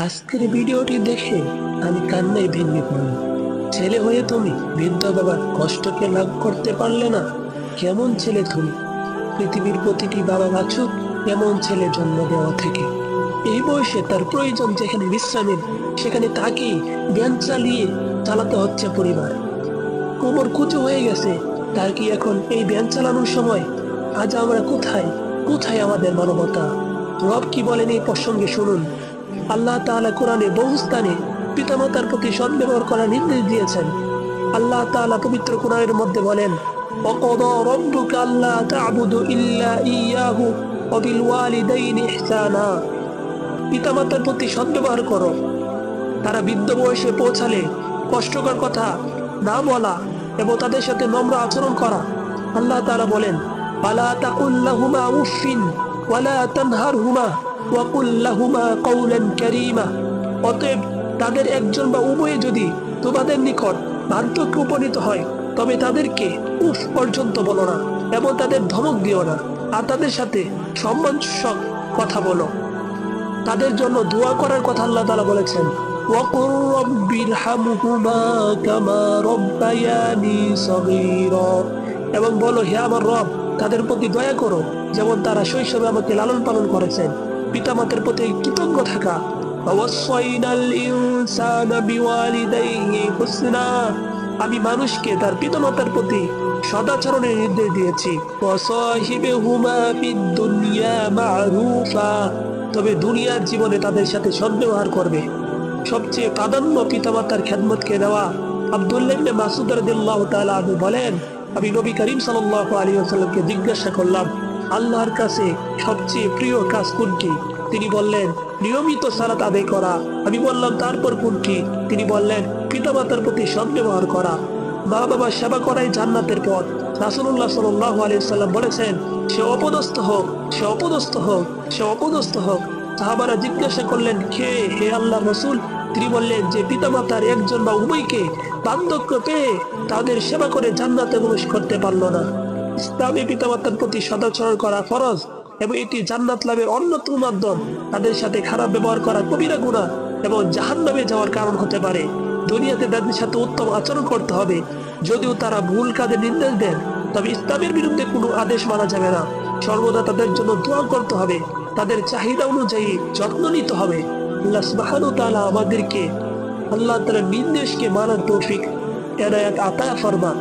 আজকের ভিডিওটি দেখে আমি কান্নায় ভেঙে পড়লাম। ছেলে হয়ে তুমি বৃদ্ধ বাবার কষ্টকে লাঘব করতে পারলে না। কেমন ছেলে তুমি! পৃথিবীর প্রতিটি বাবা বাছুক এমন ছেলে জন্ম দেওয়া থেকে। এই বয়সে তার প্রয়োজন যেখানে বিশ্রামের, সেখানে তাকেই জ্ঞান চালাতে হচ্ছে পরিবার। কোমর কুঁচু হয়ে গেছে, তার কি এখন এই ভ্যান চালানোর সময়? আজ আমরা কোথায় কোথায় আমাদের মানবতা? রব কি বলেন এই প্রসঙ্গে শুনুন। আল্লাহ তাআলা কোরআনে বহু স্থানে পিতামাতার প্রতি সদ্ব্যবহার করার নির্দেশ দিয়েছেন। আল্লাহ তাআলা পবিত্র কোরআনের মধ্যে বলেন, ওয়াকাদা রাব্বুকা আল্লা তা'বুদু ইল্লা ইয়াহু ওয়া বিল ওয়ালিদাইনি ইহসানা। পিতামাতার প্রতি সদ্ব্যবহার করো। তারা বৃদ্ধ বয়সে পৌঁছালে কষ্টকর কথা না বলা এবং তাদের সাথে নম্র আচরণ করা। আল্লাহ তাআলা বলেন, ওয়ালা তাকুল লাহুমা উফিন ওয়ালা তানহারহুমা ওয়া কুল লাহুমা কাওলান কারীমা। অতএব তাদের একজন বা উভয়ে যদি তোমাদের নিকট বার্ধক্যে উপনীত হয়, তবে তাদেরকে উফ পর্যন্ত বলো না এবং তাদের ধমক দিও না, আর তাদের সাথে সম্মানসূচক কথা বলো। তাদের জন্য দোয়া করার কথা আল্লাহ তাআলা বলেছেন, ওয়াকুর রব্বিরহামহুমা কামা রব্বায়ানি সগীরা। এবং বলো, হে আমার রব, তাদের প্রতি দয়া করো যেমন তারা শৈশবে আমাকে লালন পালন করেছেন। পিতামাতার প্রতি কৃতজ্ঞ থাকা। ওয়াসাইনাল ইনসানা বিওয়ালিদাইহি হুসনা। আমি মানুষকে তার পিতামাতার প্রতি সদাচরণের নির্দেশ দিয়েছি। ওয়াসাহিবিহুমা ফিদ দুনিয়া মা'রুফা। তবে দুনিয়ার জীবনে তাদের সাথে সদ্ব্যবহার করবে। সবচেয়ে প্রাধান্য পিতামাতার খেদমতকে দেওয়া। আব্দুল্লাহ ইবনে মাসউদ রাদিয়াল্লাহু তাআলা আনহু বলেন, আমি নবী করিম সাল্লাল্লাহু আলাইহি ওয়াসাল্লামকে জিজ্ঞাসা করলাম, আল্লাহর কাছে সবচেয়ে প্রিয় কাজ কোনটি? তিনি বললেন, নিয়মিত সালাত আদায় করা। আমি বললাম, তারপর কোনটি? তিনি বললেন, পিতামাতার প্রতি সদ্ব্যবহার করা। মা বাবার সেবা করাই জান্নাতের পথ। রাসূলুল্লাহ সাল্লাল্লাহু আলাইহি ওয়াসাল্লাম বলেছেন, সে অপদস্থ হোক, সে অপদস্থ হোক, সে অপদস্থ হোক। সাহাবারা জিজ্ঞাসা করলেন, কে হে আল্লাহর রাসূল? তিনি বললেন, যে পিতামাতার একজন বা উভয়কে বার্ধক্য পেয়ে তাদের সেবা করে জান্নাতে প্রবেশ করতে পারল না। ইসলামে পিতামাতার প্রতি সদাচরণ করা ফরজ এবং এটি জান্নাত লাভের অন্যতম মাধ্যম। তাদের সাথে খারাপ ব্যবহার করা কবিরা গুনাহ এবং জাহান্নামে যাওয়ার কারণ হতে পারে। দুনিয়াতে তাদের সাথে উত্তম আচরণ করতে হবে। যদিও তারা ভুল কাজে নির্দেশ দেন, তবে ইসলামের বিরুদ্ধে কোনো আদেশ মানা যাবে না। সর্বদা তাদের জন্য দোয়া করতে হবে। তাদের চাহিদা অনুযায়ী যত্ন নিতে হবে। আল্লাহ সুবহানাহু ওয়া তাআলা আমাদেরকে আল্লাহ তাআলার নির্দেশকে মানার তৌফিক এনায়েত আতা ফরমান।